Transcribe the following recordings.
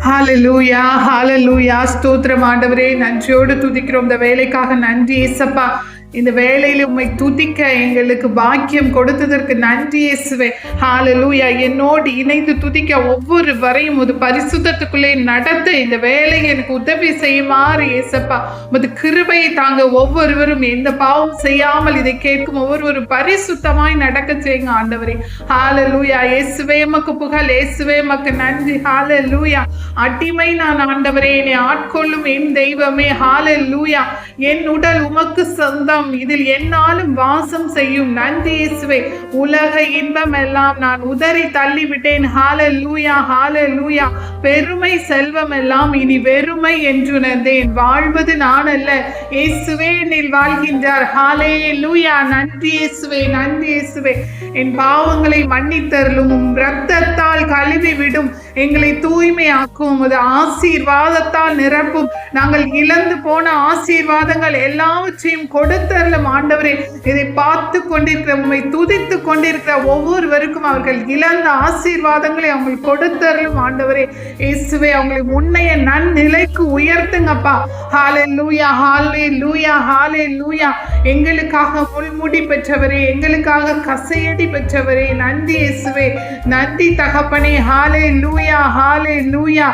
ஹalleluya ஹalleluya ஸ்தோத்திரம் ஆண்டவரே, நன்றியோடு துதிக்கிறோம். இந்த வேலைக்காக நன்றி இயேசப்பா. இந்த வேளையில் உம்மை துதிக்க எங்களுக்கு பாக்கியம் கொடுத்ததற்கு நன்றி இயேசுவே. ஹalleluya. என்னோடு இணைந்து துதிக்க ஒவ்வொரு வரையும் ஒரு பரிசுத்தத்துக்குள்ளே நடத்த இந்த வேலையை எனக்கு உதவி செய்யுமாறு இயேசப்பா உமது கிருபையை தாங்க. ஒவ்வொருவரும் எந்த பாவம் செய்யாமல் இதை கேட்கும் ஒவ்வொருவரும் பரிசுத்தமாய் நடக்க செய்யுங்க ஆண்டவரே. ஹalleluya. இயேசுவே உமக்கு புகழ், இயேசுவே உமக்கு நன்றி. ஹalleluya. அடிமை நான் ஆண்டவரே, என்னை ஆட்கொள்ளும் என் தெய்வமே. ஹalleluya. என் உடல் உமக்கு சொந்தம், இதில் என்னாலும் வாசம் செய்யும். நன்றி இயேசுவே. உலக இன்பம் எல்லாம் நான் உதறி தள்ளிவிட்டேன். ஹalleluya ஹalleluya. பெருமை செல்வம் எல்லாம் இனி வெறுமை என்றுணர்ந்தேன். வாழ்வது நான் அல்ல, இயேசுவே என்னில் வாழ்கின்றார். ஹalleluya. நன்றி இயேசுவே, நன்றி இயேசுவே. என் பாவங்களை மன்னித்தருளும், இரத்தத்தால் கழுவி விடும், எங்களை தூய்மையாக்கும், அது ஆசீர்வாதத்தால் நிரப்பும். நாங்கள் இழந்து போன ஆசீர்வாதங்கள் எல்லாவற்றையும் கொடுத்தருளும் ஆண்டவரே. இதை பார்த்து கொண்டிருக்கிற உம்மை துதித்து கொண்டிருக்கிற ஒவ்வொருவருக்கும் அவர்கள் இழந்த ஆசீர்வாதங்களை அவங்க கொடுத்தருளும் ஆண்டவரே. இயேசுவே, அவங்களை முன்னைய நன்னிலைக்கு உயர்த்துங்கப்பா. ஹalleluya ஹalleluya ஹalleluya. எங்களுக்காக முள்முடி பெற்றவரே, எங்களுக்காக கசையடி பெற்றவரே, நன்றி இயேசுவே, நன்றி தகப்பனே. ஹalleluya ஹalleluya.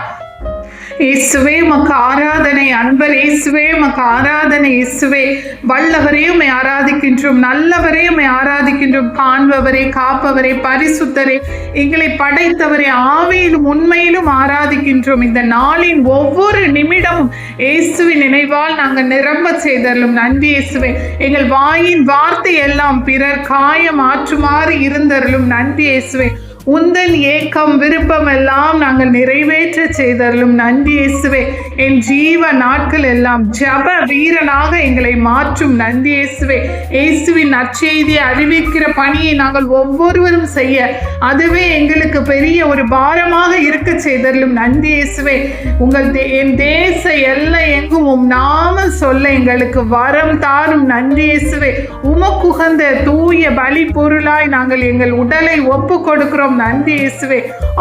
இயேசுவே உமக்கு ஆராதனை. அன்பர் இயேசுவே உமக்கு ஆராதனை. இயேசுவே வல்லவரே உம்மை ஆராதிக்கின்றோம், நல்லவரே உம்மை ஆராதிக்கின்றோம். காண்பவரே, காப்பவரே, பரிசுத்தரே, எங்களை படைத்தவரே, ஆவியிலும் உண்மையிலும் ஆராதிக்கின்றோம். இந்த நாளின் ஒவ்வொரு நிமிடமும் இயேசுவின் நினைவால் நாங்கள் நிரம்ப செய்தரலும். நன்றி இயேசுவே. எங்கள் வாயின் வார்த்தை எல்லாம் பிறர் காயம் ஆற்றுமாறு இருந்தருளும். நன்றி இயேசுவே. உந்தன் ஏக்கம் விருப்பம் எல்லாம் நாங்கள் நிறைவேற்ற செய்தருளும். நன்றி இயேசுவே. என் ஜீவ நாட்கள் எல்லாம் ஜப வீரனாக எங்களை மாற்றும். நன்றி இயேசுவே. இயேசுவின் நற்செய்தியை அறிவிக்கிற பணியை நாங்கள் ஒவ்வொருவரும் செய்ய அதுவே எங்களுக்கு பெரிய ஒரு பாரமாக இருக்க செய்தருளும். நன்றி இயேசுவே. என் தேச எல்லை எங்கும் உம் நாம சொல்ல எங்களுக்கு வரம் தாரும். நன்றி இயேசுவே. உமக்குகந்த தூய பலி பொருளாய் நாங்கள் எங்கள் உடலை ஒப்பு கொடுக்கிறோம். நன்றி இயேசுவே.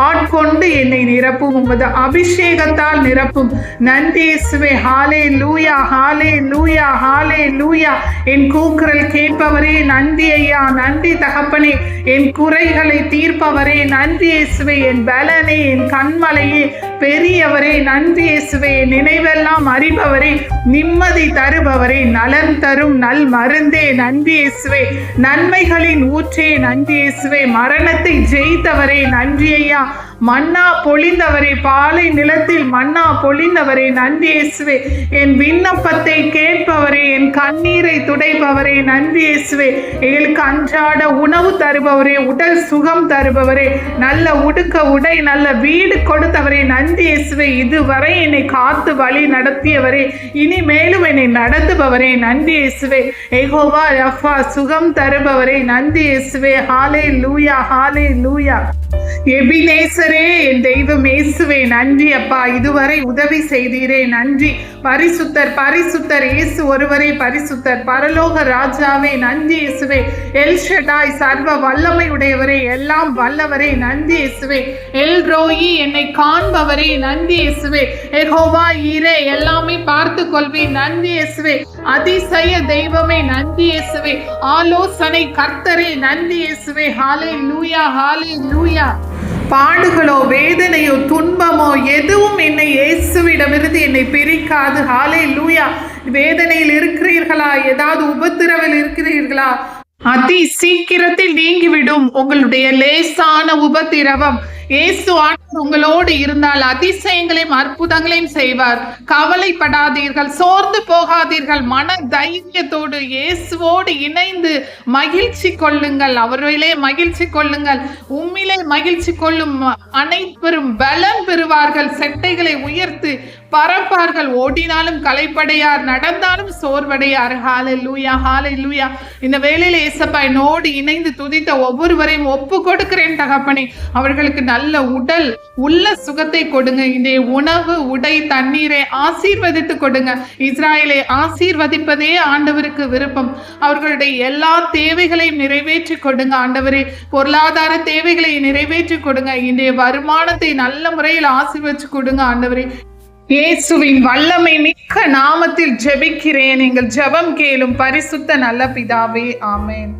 ஆட்கொண்டு என்னை நிரப்பும், உமது அபிஷேகத்தால் நிரப்பும். நன்றி இயேசுவே. ஹalleluya ஹalleluya ஹalleluya. என் கூக்குரல் கேட்பவரே நன்றி ஐயா, நன்றி தகப்பனே. என் குறைகளை தீர்ப்பவரே நன்றி இயேசுவே. என் பலனே, என் கண்மலையே, பெரியவரே நன்றி இயேசுவே. நினைவெல்லாம் அறிபவரே, நிம்மதி தருபவரே, நலன் தரும் நல் மருந்தே நன்றி இயேசுவே. நன்மைகளின் ஊற்றே நன்றி இயேசுவே. மரணத்தை ஜெயித்தவரே நன்றி ஐயா. மன்னா பொழிந்தவரே, பாலை நிலத்தில் மன்னா பொழிந்தவரே நன்றி இயேசுவே. என் விண்ணப்பத்தை கேட்பவரே, என் கண்ணீரை துடைப்பவரே நன்றி இயேசுவே. எங்களுக்கு அன்றாட உணவு தருபவரே, உடல் சுகம் தருபவரே, நல்ல உடுக்க உடை, நல்ல வீடு கொடுத்தவரே நன்றி இயேசுவே. இதுவரை என்னை காத்து வழி நடத்தியவரே, இனி மேலும் என்னை நடத்துபவரே நன்றி இயேசுவே. யெகோவா ரஃபா, சுகம் தருபவரே நன்றி இயேசுவே. ஹalleluya ஹalleluya. எபினேசரே, என் தெய்வம் இயேசுவே நன்றி அப்பா. இதுவரை உதவி செய்தீரே நன்றி. பரிசுத்தர் பரிசுத்தர், இயேசு ஒருவரே பரிசுத்தர். பரலோக ராஜாவே நன்றி இயேசுவே. எல் ஷடாய், சர்வ வல்லமை உடையவரே, எல்லாம் வல்லவரே நன்றி இயேசுவே. எல் ரோயி, என்னை காண்பவரே நன்றி இயேசுவே. யெகோவா ஈரே, எல்லாமே பார்த்து கொள்வேன் நன்றி இயேசுவே. அதிசய தெய்வமே நன்றி இயேசுவே. ஆலோசனை கர்த்தரே நன்றி இயேசுவே. ஹalleluya ஹalleluya. பாடுகளோ, வேதனையோ, துன்பமோ எதுவும் என்னை இயேசுவிடமிருந்து என்னை பிரிக்காது. ஹalleluya. வேதனையில் இருக்கிறீர்களா? ஏதாவது உபத்திரவில் இருக்கிறீர்களா? அதி சீக்கிரத்தில் நீங்கிவிடும் உங்களுடைய லேசான உபத்திரவம். இயேசு ஆண்டவர் உங்களோடு இருந்தால் அதிசயங்களையும் அற்புதங்களையும் செய்வார். கவலைப்படாதீர்கள், சோர்ந்து போகாதீர்கள். மன தைரியத்தோடு இயேசுவோடு இணைந்து மகிழ்ச்சி கொள்ளுங்கள். அவர்களே மகிழ்ச்சி கொள்ளுங்கள். உம்மிலே மகிழ்ச்சி கொள்ளும் அனைவரும் பலம் பெறுவார்கள். செட்டைகளை உயர்த்து பறப்பார்கள். ஓடினாலும் களைப்படையார், நடந்தாலும் சோர்வடையார். ஹalleluya ஹalleluya. இந்த வேளையில இயேசப்பா என்னோடு இணைந்து துதித்த ஒவ்வொருவரையும் ஒப்பு கொடுக்கிறேன் தகப்பனே. அவர்களுக்கு நல்ல உடல் உள்ள சுகத்தை கொடுங்க. இந்த உணவு, உடை, தண்ணீரை ஆசீர்வதித்து கொடுங்க. இஸ்ராயலை ஆசீர்வதிப்பதே ஆண்டவருக்கு விருப்பம். அவர்களுடைய எல்லா தேவைகளையும் நிறைவேற்றி கொடுங்க ஆண்டவரே. பொருளாதார தேவைகளை நிறைவேற்றி கொடுங்க. இன்றைய வருமானத்தை நல்ல முறையில் ஆசீர்வதிச்சு கொடுங்க ஆண்டவரே. இயேசுவின் வல்லமை மிக்க நாமத்தில் ஜெபிக்கிறேன். எங்கள் ஜெபம் கேளும் பரிசுத்த நல்ல பிதாவே, ஆமென்.